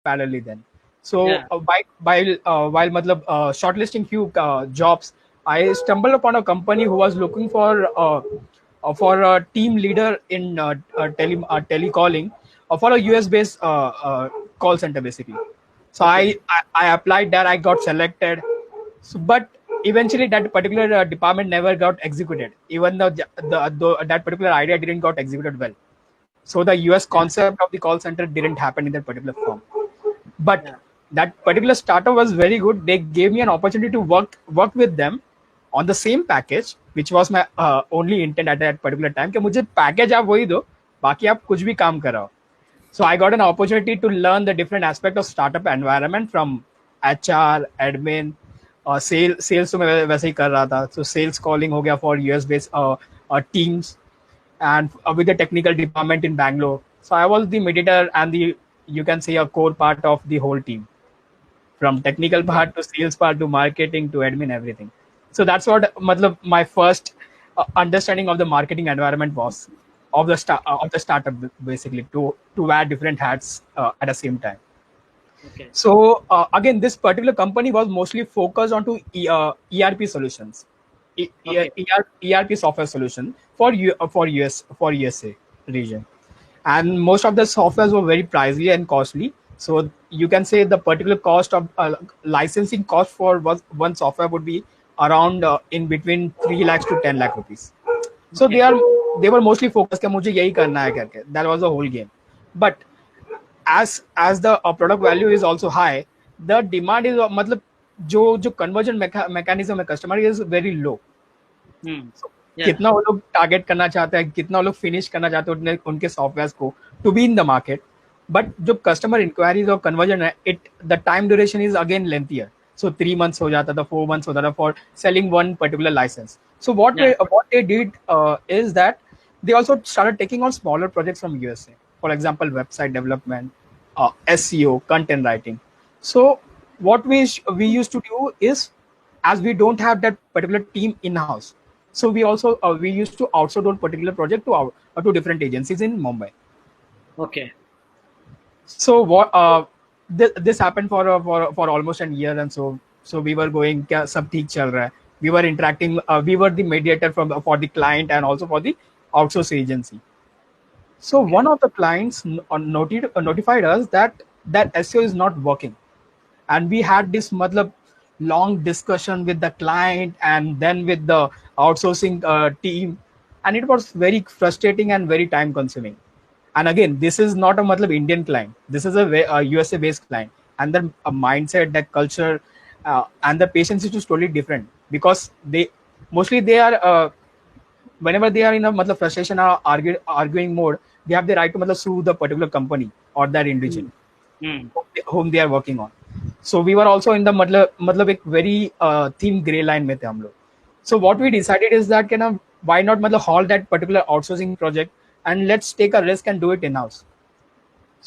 parallelly then. So Yeah. while shortlisting few jobs, I stumbled upon a company who was looking for a team leader in telecalling, for a US based call center basically. So Okay. I applied there. I got selected. So, but eventually that particular department never got executed. Even though that particular idea didn't got executed well. So the US Yeah. concept of the call center didn't happen in that particular form. But Yeah. that particular startup was very good. They gave me an opportunity to work with them on the same package, which was my only intent at that particular time. कि मुझे package आप वही दो, बाकी आप कुछ भी काम कराओ. So I got an opportunity to learn the different aspect of startup environment from HR, admin, sales तो मैं वैसे ही कर रहा था. So sales calling हो गया for US based teams, and with the technical department in Bangalore. So I was the mediator and the, you can say, a core part of the whole team, from technical Okay. part to sales part to marketing to admin, everything. So that's what matlab, my first understanding of the marketing environment was of the startup, basically, to wear different hats at the same time. Okay. So again, this particular company was mostly focused onto ERP solutions, Okay. ERP software solution for for USA region, and most of the softwares were very pricey and costly. So you can say the particular cost of licensing cost for one software would be around in between 3 lakhs to 10 lakh rupees. So Okay. they were mostly focused कि मुझे यही करना है करके. That was the whole game. But as the product value is also high, the demand is मतलब जो conversion mechanism है customer is very low. Hmm. So, Yeah. कितना वो लोग टारगेट करना चाहते हैं, कितना वो लोग फिनिश करना चाहते हैं उनके सॉफ्टवेयर को to be in the market. But जो कस्टमर इंक्वायरीज और कन्वर्जन है, it the time duration is again lengthier. So 3 months हो जाता था, 4 months होता था for selling one particular license. So Yeah. what they did is that they also started taking on smaller projects from USA. For example, website development, SEO, content writing. So what we used to do is, as we don't have that particular team in house, so we used to outsource those particular project to different agencies in Mumbai. Okay. So what this happened for almost a year, and so we were going क्या सब ठीक चल रहा है. We were interacting. We were the mediator for the client and also for the outsource agency. So Okay. one of the clients notified us that SEO is not working, and we had this matlab long discussion with the client and then with the outsourcing team, and it was very frustrating and very time consuming. And again, this is not a matlab Indian client, this is a USA based client, and the mindset, that culture, and the patience is totally different, because they are whenever they are in a matlab frustration or arguing mode, they have the right to matlab sue the particular company or that individual Hmm. Hmm. whom they are working on. So we were also in the matlab एक very thin gray line में थे हम लोग. So what we decided is that why not matlab halt that particular outsourcing project, and let's take a risk and do it in house.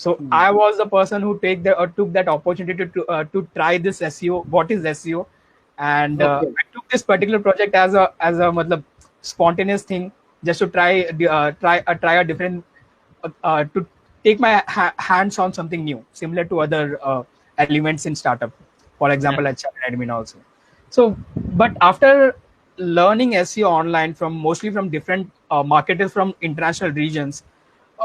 So Hmm. I was the person who took that opportunity to try this SEO. What is SEO? And Okay. I took this particular project as a matlab, spontaneous thing, just to try a different to take my hands on something new, similar to other elements in startup. For Yeah. example, HR and admin also. So, but after learning SEO online from mostly from different marketers from international regions,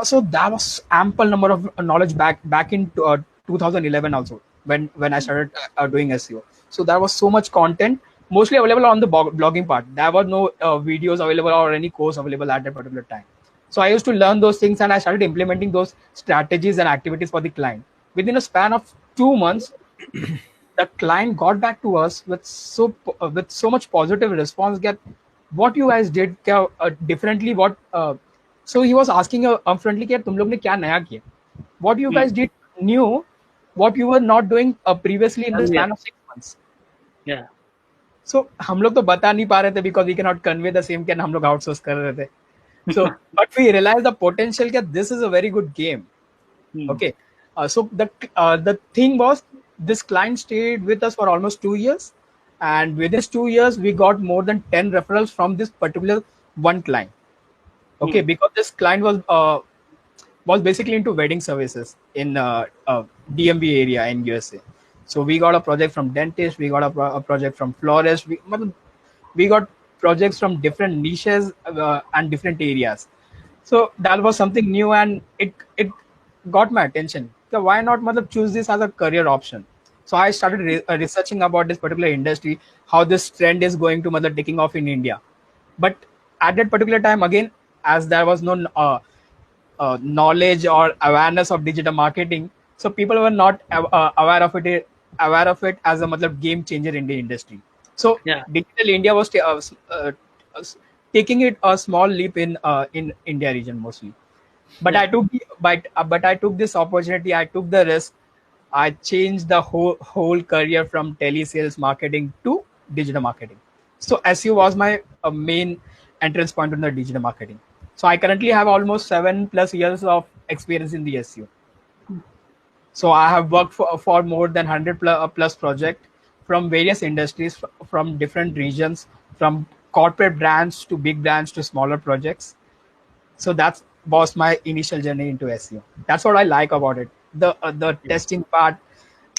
so that was ample number of knowledge back in 2011 also, when I started doing SEO. So there was so much content, mostly available on the blogging part. There were no videos available or any course available at that particular time. So I used to learn those things, and I started implementing those strategies and activities for the client. Within a span of 2 months, the client got back to us with so much positive response. Get what you guys did differently. So he was asking upfrontly कि तुम लोग ने क्या नया किया? What you Hmm. guys did new, what you were not doing previously in the Yeah. span of 6 months. Yeah. So हम लोग तो बता नहीं पा रहे थे, because we cannot convey the same कि हम लोग outsource कर रहे थे. So but we realized the potential that this is a very good game. Hmm. Okay. So the thing was, this client stayed with us for almost 2 years, and within 2 years we got more than 10 referrals from this particular one client. Okay, Hmm. because this client was was basically into wedding services in DMV area in USA. So we got a project from dentist, we got a project from florist, we got projects from different niches and different areas. So that was something new, and it got my attention. So why not choose this as a career option? So I started researching about this particular industry, how this trend is going to taking off in India. But at that particular time, again, as there was no knowledge or awareness of digital marketing, so people were not aware of it as a game changer in the industry. So Yeah. digital India was uh, taking it a small leap in India region mostly. But Yeah. I took this opportunity. I took the risk. I changed the whole career from telesales marketing to digital marketing. So SEO was my main entrance point in the digital marketing. So I currently have almost 7+ years of experience in the SEO. So I have worked for more than 100 plus project from various industries, from different regions, from corporate brands to big brands to smaller projects. So that was my initial journey into SEO. That's what I like about it. The Yeah. testing part,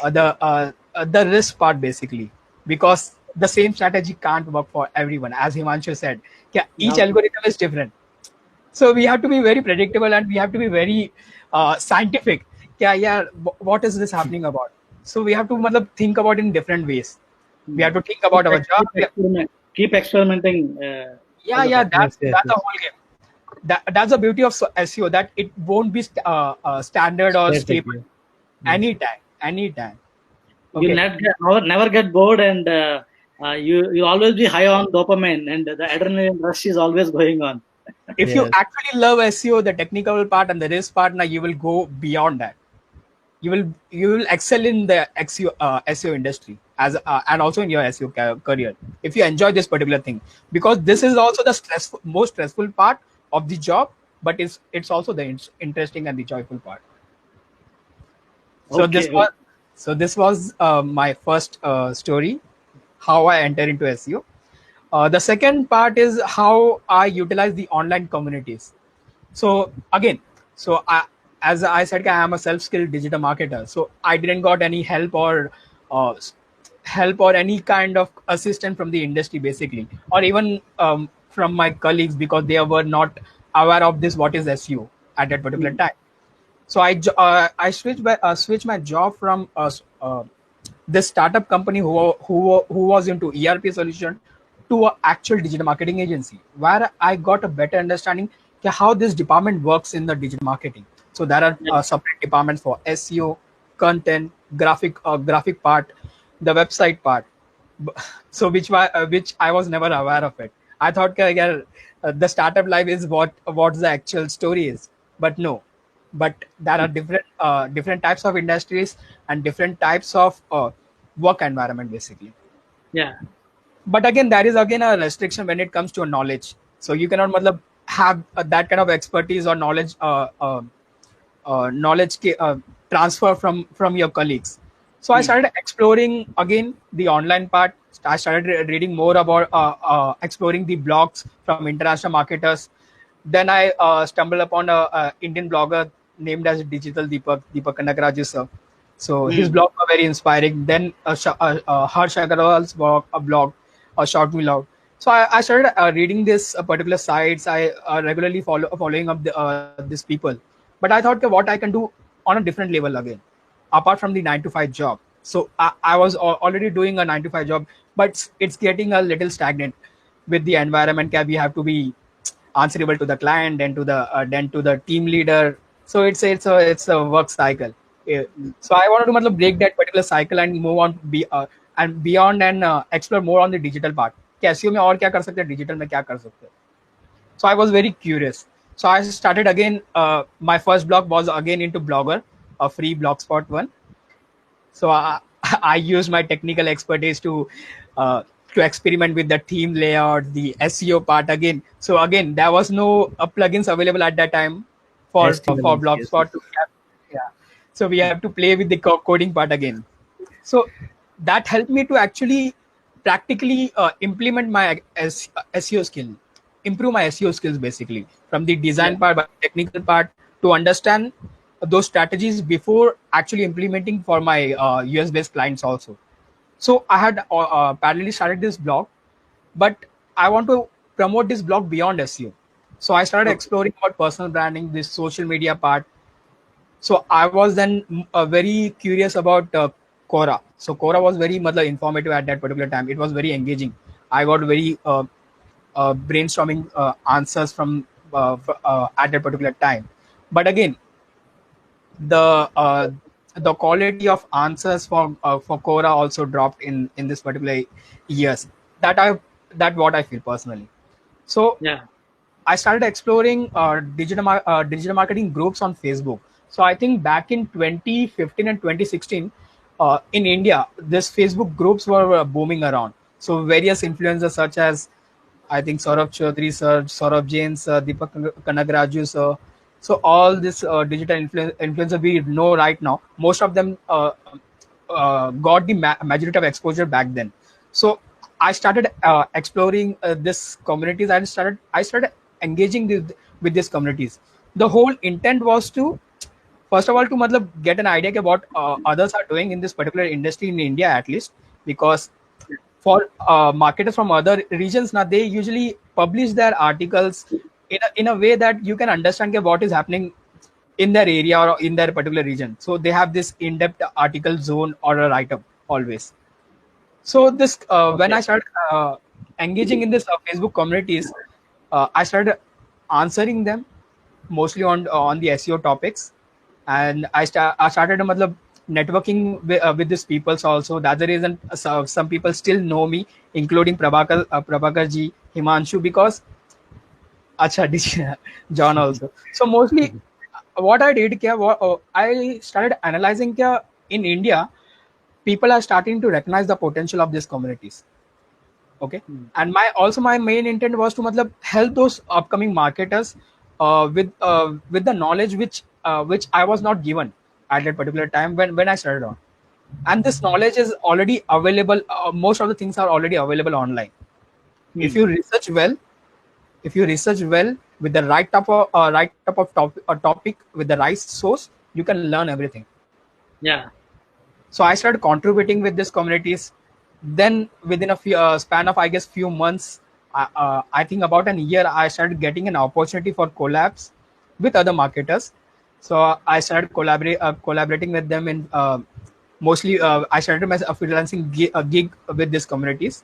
the risk part basically, because the same strategy can't work for everyone. As Himanshu said, yeah, each Okay. algorithm is different. So we have to be very predictable and we have to be very scientific. Yeah, what is this happening about? So we have to think about it in different ways. We have to think Keep, about our job. keep experimenting all the Yeah, time. that's Yes, yes, that's the yes. whole game. That's the beauty of SEO, that it won't be standard or Static, stable yeah. Yes. anytime. You'll Okay. never get bored, and you always be high on dopamine, and the adrenaline rush is always going on. If you Yes. actually love SEO, the technical part and the risk part, now you will go beyond that. You will excel in the SEO industry and also in your SEO career if you enjoy this particular thing, because this is also the most stressful part of the job, but it's also the interesting and the joyful part. So this Okay. was my first story, how I enter into SEO. The second part is how I utilize the online communities. So again, so as I said, I am a self-skilled digital marketer. So I didn't got any uh, help or any kind of assistance from the industry, basically, or even from my colleagues, because they were not aware of this. What is SEO at that particular Hmm. time? So I switched my job from this startup company who was into ERP solution to an actual digital marketing agency, where I got a better understanding how this department works in the digital marketing. So there are Yeah. separate departments for SEO, content, graphic part, the website part. So which I was never aware of it. I thought yeah, the startup life is what the actual story is, but no. But there are different types of industries and different types of work environment basically. Yeah. But again, there is again a restriction when it comes to knowledge. So you cannot have that kind of expertise or knowledge transfer from your colleagues. So I Hmm. started exploring again the online part. I started reading more about exploring the blogs from international marketers. Then I stumbled upon a Indian blogger named as Digital Deepak Kanakaraju sir. So his Hmm. blog were very inspiring. Then Harsh Agarwal's blog, Short Vlog. So I started reading this particular sites. I regularly following up these people. But I thought what I can do on a different level again, apart from the 9 to 5 job. So I was already doing a 9 to 5 job, but it's getting a little stagnant with the environment. We have to be answerable to the client and to the team leader. So it's a work cycle. Yeah. So I wanted to break that particular cycle and move on and beyond and explore more on the digital part. कि SEO में और क्या कर सकते हैं, digital में क्या कर सकते हैं. So I was very curious. So I started again. My first blog was again into Blogger, a free blogspot one. So I used my technical expertise to experiment with the theme layout, the SEO part again. So again, there was no plugins available at that time for HTML, yes, Blogspot yes. to have. Yeah. So we have to play with the coding part again. So that helped me to actually practically implement my SEO skill, improve my SEO skills basically from the Yeah. design part, but technical part to understand those strategies before actually implementing for my US based clients also. So I had parallelly started this blog, but I want to promote this blog beyond SEO. So I started Okay. exploring about personal branding, this social media part. So I was then very curious about Quora. So Quora was very informative at that particular time. It was very engaging. I got very brainstorming answers from at that particular time. But again, the uh, the quality of answers for Quora also dropped in this particular years. That what I feel personally. So Yeah. I started exploring digital marketing groups on Facebook. So I think back in 2015 and 2016, in India, this Facebook groups were booming around. So various influencers such as I think Saurabh Chaudhary sir, Saurabh Jain sir, Deepak Kanagraju sir. So all this digital influencer we know right now, most of them got the majority of exposure back then. So I started exploring this communities. I started engaging with these communities. The whole intent was to first of all to get an idea of what others are doing in this particular industry in India at least, because for marketers from other regions now they usually publish their articles in a way that you can understand what is happening in their area or in their particular region. So they have this in-depth article zone or a write-up always. So this when Okay. I started engaging in this Facebook communities, I started answering them mostly on the SEO topics, and I started networking with these peoples also. That's the reason some people still know me, including Prabhakar ji, Himanshu, because acha John also. So mostly what I did I started analyzing in India people are starting to recognize the potential of these communities. Okay, Hmm. and my main intent was to help those upcoming marketers with the knowledge which I was not given at that particular time when I started on. And this knowledge is already available. Most of the things are already available online. If Hmm. you research well, if you research well with the topic with the right source, you can learn everything. Yeah. So I started contributing with these communities. Then within a span of I guess few months, I think about an year, I started getting an opportunity for collabs with other marketers. So I started collaborating with them in mostly I started my freelancing gig with these communities.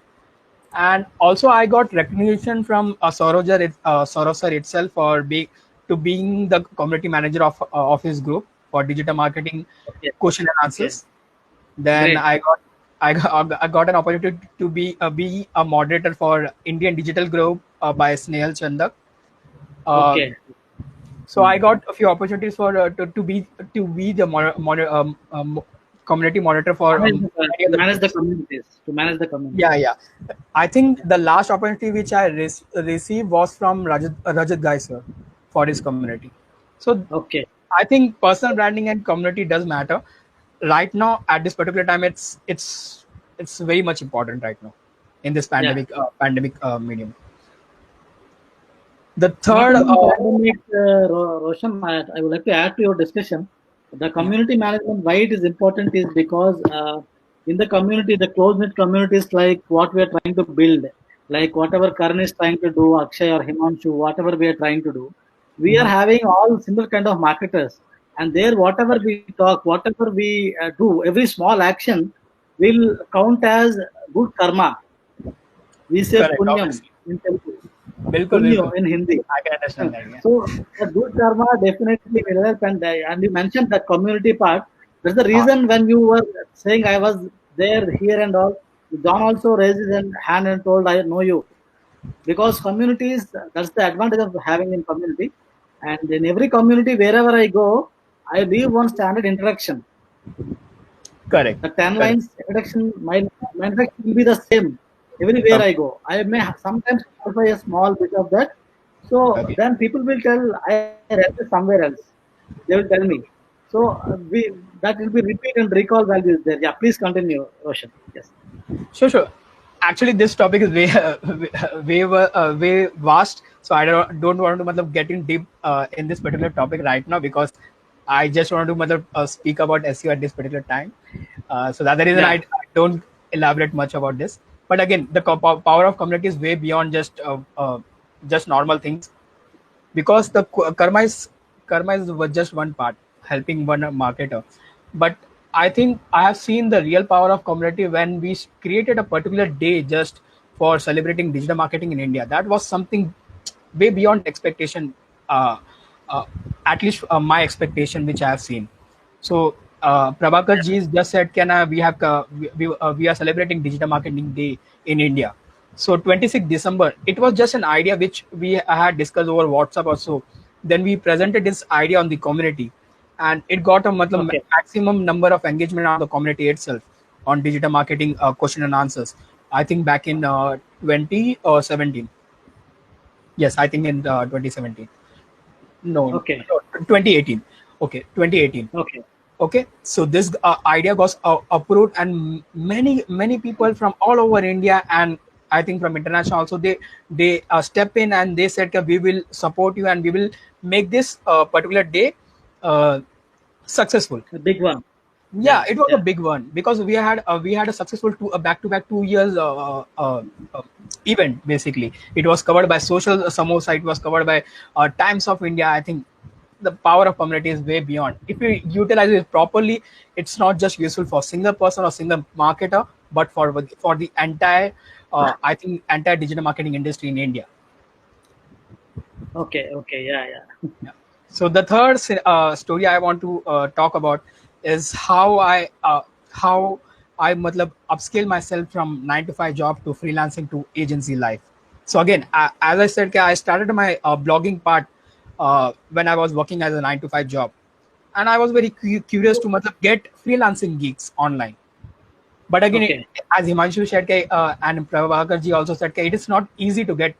And also I got recognition from Saurav sir itself for being the community manager of his group for digital marketing Okay. question and Okay. answers. Then Great. I got an opportunity to be a moderator for Indian Digital Group by Snehal Chandak. Uh, Okay. so Hmm. I got a few opportunities for to be the community monitor for many other Manage the groups. communities. To manage the community. Yeah, yeah. I think the last opportunity which I received was from Rajat Gai sir for his community. So Okay. I think personal branding and community does matter. Right now, at this particular time, it's very much important right now in this Yeah. pandemic medium. The Not third, only in pandemic, Roshan, I would like to add to your discussion. The yeah, community management, why it is important is because in the community, the close-knit communities like what we are trying to build, like whatever Karan is trying to do, Akshay or Himanshu, whatever we are trying to do, we are mhm, having all similar kind of marketers. And there, whatever correct, we talk, whatever we do, every small action will count as good karma. We say correct, punyam obviously, in Telugu, bilkul, punyo bilkul. in Hindi. I can understand that. Yeah, So the good karma definitely will help. And you mentioned the community part. That's the ah, reason when you were saying I was there, here and all, John also raised his hand and told I know you. Because communities, that's the advantage of having in community. And in every community, wherever I go, I leave one standard introduction. correct, The 10 correct. lines introduction, my introduction will be the same everywhere I Okay, go. I may sometimes modify a small bit of that. So okay. then people will tell I read this somewhere else. They will tell me. So we that will be repeat and recall values there. Yeah, please continue, Roshan. Yes. Sure, sure. Actually, this topic is way vast, so I don't want to get in deep in this particular topic right now, because I just want to speak about SEO at this particular time. So that's the reason Yeah. I don't elaborate much about this. But again, the power of community is way beyond just normal things, because the karma is just one part, helping one marketer. But I think I have seen the real power of community when we created a particular day just for celebrating digital marketing in India. That was something way beyond expectation, uh, uh, at least my expectation, which I have seen. So Prabhakar ji just said, "Can we are celebrating Digital Marketing Day in India." So 26th December, it was just an idea which we had discussed over WhatsApp or so. Then we presented this idea on the community, and it got a Okay. maximum number of engagement on the community itself on digital marketing question and answers. I think back in 2017. Yes, I think in 2017. No, Okay. no, 2018. Okay, 2018. Okay. Okay, so this idea was approved, and many people from all over India, and I think from international also, they step in and they said that we will support you and we will make this particular day uh, successful. A big one. Yeah, Yeah. it was a Yeah. big one, because we had a successful back-to-back 2 years event. Basically, it was covered by social samosa, it was covered by Times of India. I think the power of community is way beyond. If you utilize it properly, it's not just useful for single person or single marketer, but for the entire I think entire digital marketing industry in India. Okay. Okay. Yeah. Yeah. Yeah. So the third story I want to talk about is how I upscale myself from 9 to 5 job to freelancing to agency life. So again, as I said, I started my blogging part when I was working as a 9 to 5 job, and I was very curious to get freelancing gigs online. But again, Okay. as Himanshu said, and Prabhakar ji also said, it is not easy to get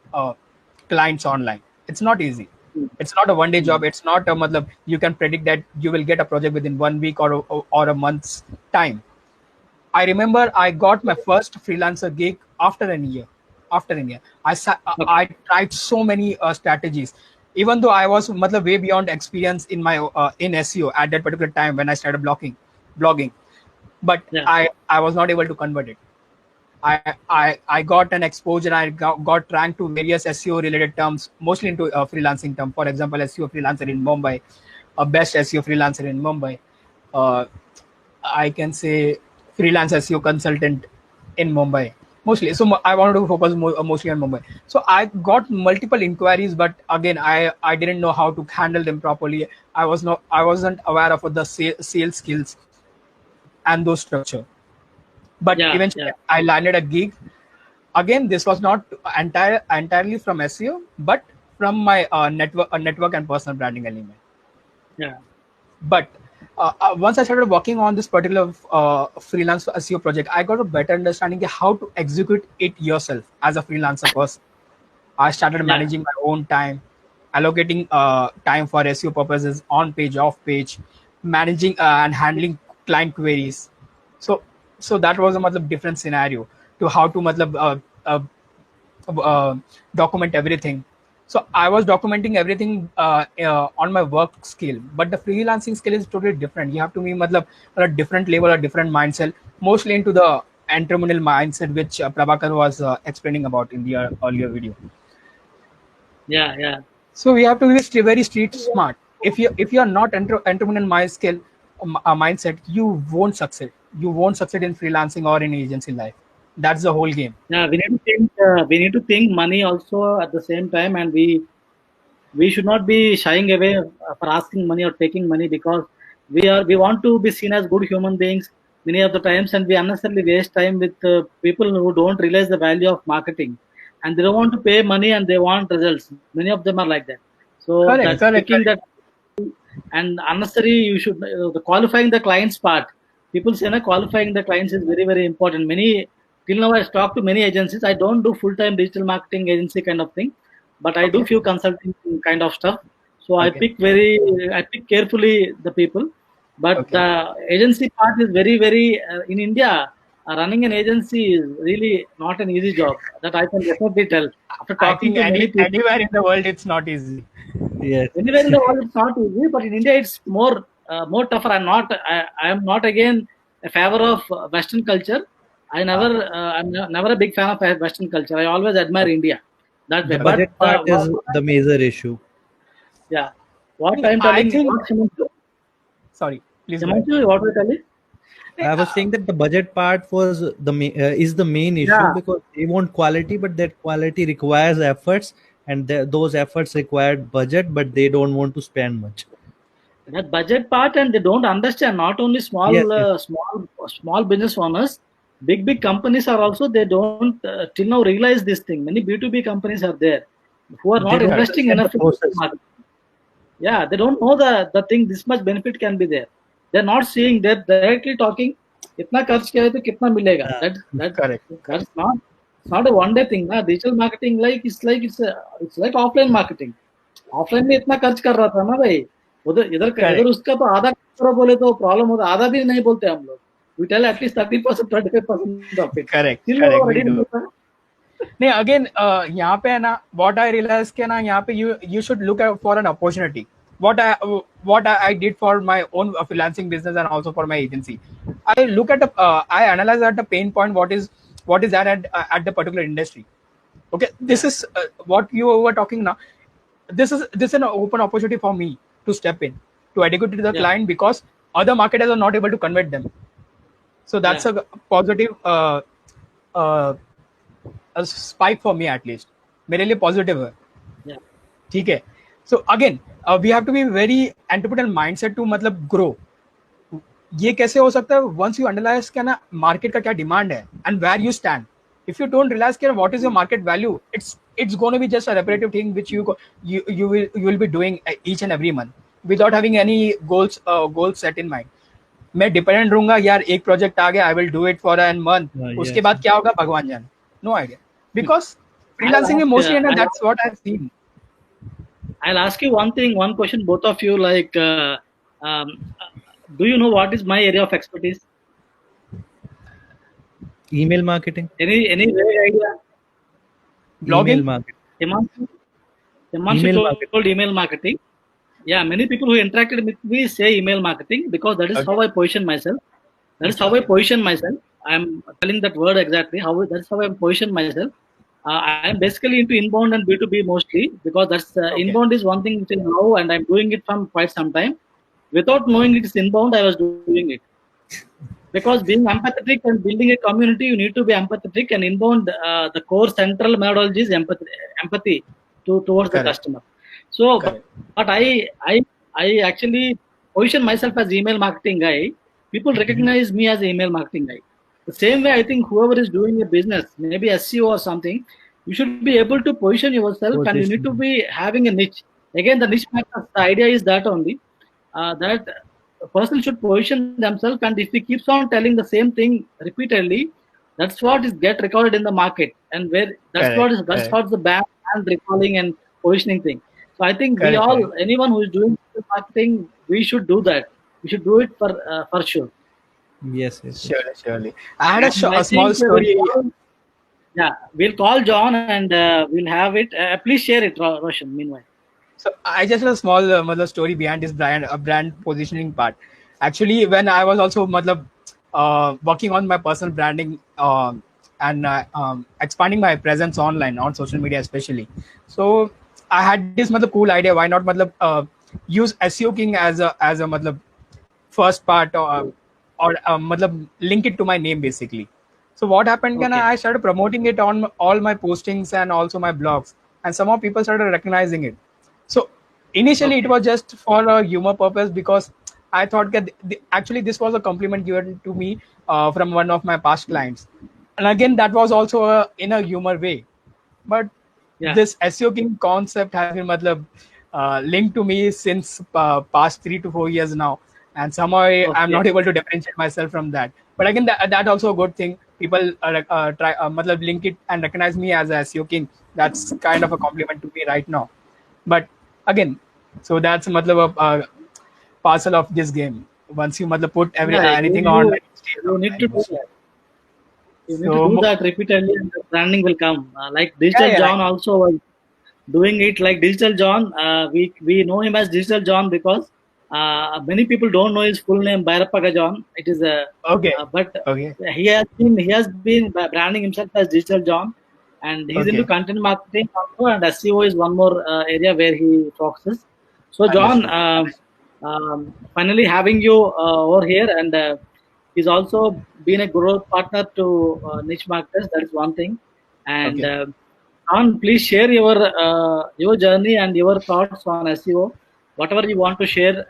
clients online. It's not easy. Mm. It's not a one-day Mm. job. It's not a you can predict that you will get a project within 1 week or a month's time. I remember I got my first freelancer gig after a year. After a year, Okay. I tried so many strategies. Even though I was way beyond experience in my in SEO at that particular time when I started blogging, but Yeah. I was not able to convert it. I got an exposure. I got ranked to various SEO related terms, mostly into freelancing term. For example, SEO freelancer in Mumbai, a best SEO freelancer in Mumbai. Uh, I can say freelance SEO consultant in Mumbai. Mostly, so I wanted to focus mostly on Mumbai. So I got multiple inquiries, but again, I didn't know how to handle them properly. I wasn't aware of the sales skills and those structure. But Yeah. eventually, Yeah. I landed a gig. Again, this was not entirely from SEO, but from my network and personal branding element. Yeah. But once I started working on this particular freelance SEO project, I got a better understanding of how to execute it yourself as a freelancer person. I started Yeah. managing my own time, allocating time for SEO purposes, on page, off page, managing and handling client queries. So, so that was a different scenario to how to uh, uh, document everything. So I was documenting everything on my work skill, but the freelancing skill is totally different. You have to be at a different level, a different mindset, mostly into the entrepreneurial mindset, which Prabhakar was explaining about in the earlier video. Yeah. Yeah. So we have to be very street smart. If you are not entrepreneurial mindset, you won't succeed. You won't succeed in freelancing or in agency life. That's the whole game. Yeah. We need to think. We need to think money also at the same time, and we should not be shying away for asking money or taking money, because we want to be seen as good human beings many of the times, and we unnecessarily waste time with people who don't realize the value of marketing, and they don't want to pay money and they want results. Many of them are like that. So Correct, that correct, picking correct. that, and unnecessary, you should the qualifying the clients part. People say na, qualifying the clients is very very important. Many till now I talked to many agencies. I don't do full time digital marketing agency kind of thing, but I do Okay, few consulting kind of stuff. So okay, I pick carefully the people. But okay. the agency part is very very in India. running an agency is really not an easy job. That I can definitely tell. After I talking think to many people, anywhere in the world it's not easy. Yes. anywhere in the world it's not easy, but in India it's more tougher. I am not again a favor of Western culture. Never a big fan of Western culture. I always admire India that way. The But budget part is the major issue. yeah, what I'm I telling, think. what Himanshu, Sorry, please go ahead. Himanshu, what we telling? I was saying that the budget part was is the main issue Yeah, because they want quality, but that quality requires efforts, and those efforts require budget, but they don't want to spend much. that budget part, and they don't understand. Not only Yes, yes, small business owners, big companies are also, they don't till now realize this thing. Many B2B companies are there who are they not don't investing understand the enough in digital process. marketing. Yeah, they don't know the thing, this much benefit can be there. They're not seeing, they're directly talking इतना खर्च किया है तो कितना मिलेगा. Correct. That's not, it's not a one day thing ना. Digital marketing it's like offline marketing. Offline में इतना खर्च कर रहा था ना भाई, उधर इधर उसका तो आधा करो बोले तो प्रॉब्लम होता, आधा भी नहीं बोलते हम लोग. We tell at least 30%, 25% of it. Correct. Still Correct. वो ready नहीं होता. नहीं, अगेन यहाँ पे है ना, what I realized कि ना यहाँ पे you should look out for an opportunity. What I did for my own freelancing business and also for my agency, I look at I analyze at the pain point, what is that at the particular industry. Okay, this is what you were talking now. This is an open opportunity for me to step in to educate the client, because other marketers are not able to convert them. So that's a positive a spike for me, at least मेरे लिए positive है. ठीक है. So again we have to be very entrepreneurial mindset to मतलब grow. ये कैसे हो सकता है? Once you analyze क्या ना market का क्या demand है and where you stand. If you don't realize क्या what is your market value, it's going to be just a repetitive thing which you will be doing each and every month without having any goals set in mind. मैं dependent रहूंगा यार, एक project आ गया, I will do it for an month, उसके बाद क्या होगा भगवान जाने. नो आइडिया, बिकॉज फ्रीलांसिंग में मोस्टली है ना, that's what I have seen. I'll ask you one question, both of you. Like, do you know what is my area of expertise? Email marketing. Any vague idea? Blogging? Email marketing. Himanshu told email marketing. Yeah, many people who interacted with me say email marketing because that is how I position myself. I'm telling that word exactly. That's how I position myself. I am basically into inbound and B2B mostly, because that's inbound is one thing which I know, and I'm doing it from quite some time. Without knowing it's inbound, I was doing it. Because being empathetic and building a community, you need to be empathetic, and inbound, the core central methodology is empathy towards the customer. So, but I actually position myself as email marketing guy. People recognize me as email marketing guy. The same way, I think whoever is doing a business, maybe SEO or something, you should be able to position yourself, and you need to be having a niche. Again, the niche market, the idea is that only, that a person should position themselves, and if he keeps on telling the same thing repeatedly, that's what is get recorded in the market, and where that's what's the brand recalling and positioning thing. So I think anyone who is doing marketing, we should do that. We should do it for sure. Yes. Surely. I had a small story. We'll call John and we'll have it. Please share it, Roshan. Meanwhile. So I just had a small story behind this brand positioning part. Actually, when I was also working on my personal branding and expanding my presence online on social media especially. So I had this cool idea. Why not use SEO King as a first part or link it to my name basically. So what happened? I started promoting it on all my postings and also my blogs, and somehow people started recognizing it. So initially it was just for a humor purpose, because I thought that actually this was a compliment given to me from one of my past clients, and again that was also in a humor way. But this SEO King concept has been linked to me since past 3 to 4 years now, and somehow I'm not able to differentiate myself from that. But again, that also a good thing. People try link it and recognize me as a SEO King. That's kind of a compliment to me right now. But again, so that's a parcel of this game. Once you put anything on, you need to do that. You need to So do that repeatedly, and the branding will come. Like Digital yeah, John also was doing it like Digital John. We know him as Digital John because many people don't know his full name, Bairapaga John. It is a okay, but okay, he has been branding himself as Digital John, and he's into okay. content marketing also, and SEO is one more area where he focuses. So John, Understood. finally having you over here, and he's also been a growth partner to Niche Marketers. That is one thing, and Okay. John, please share your journey and your thoughts on SEO, whatever you want to share.